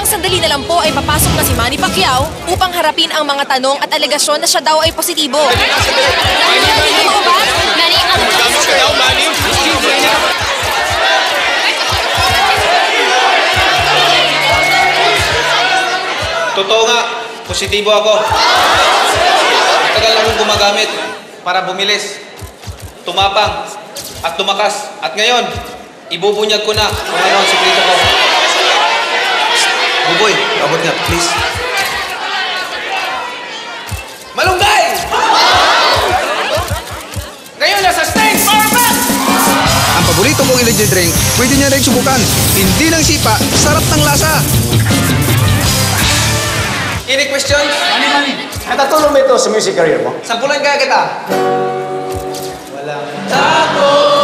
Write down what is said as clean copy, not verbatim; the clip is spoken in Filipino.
Ilang sandali na lang po ay papasok na si Manny Pacquiao upang harapin ang mga tanong at alegasyon na siya daw ay positibo. Totoo ba? Manny, Totoo nga, positibo ako. Tagal akong gumagamit para bumilis, tumapang, at tumakas. At ngayon, ibubunyag ko na kung ano ang sikreto ko. Buboy, abot nga, please. Malunggay! Ngayon, nasa stage, power back! Ang paborito kong energy drink, pwede niya rin subukan. Hindi lang sipa, sarap ng lasa. Any questions? Mani. Natatulong ba ito sa music career mo? Sampulan kaya kita. Walang tako.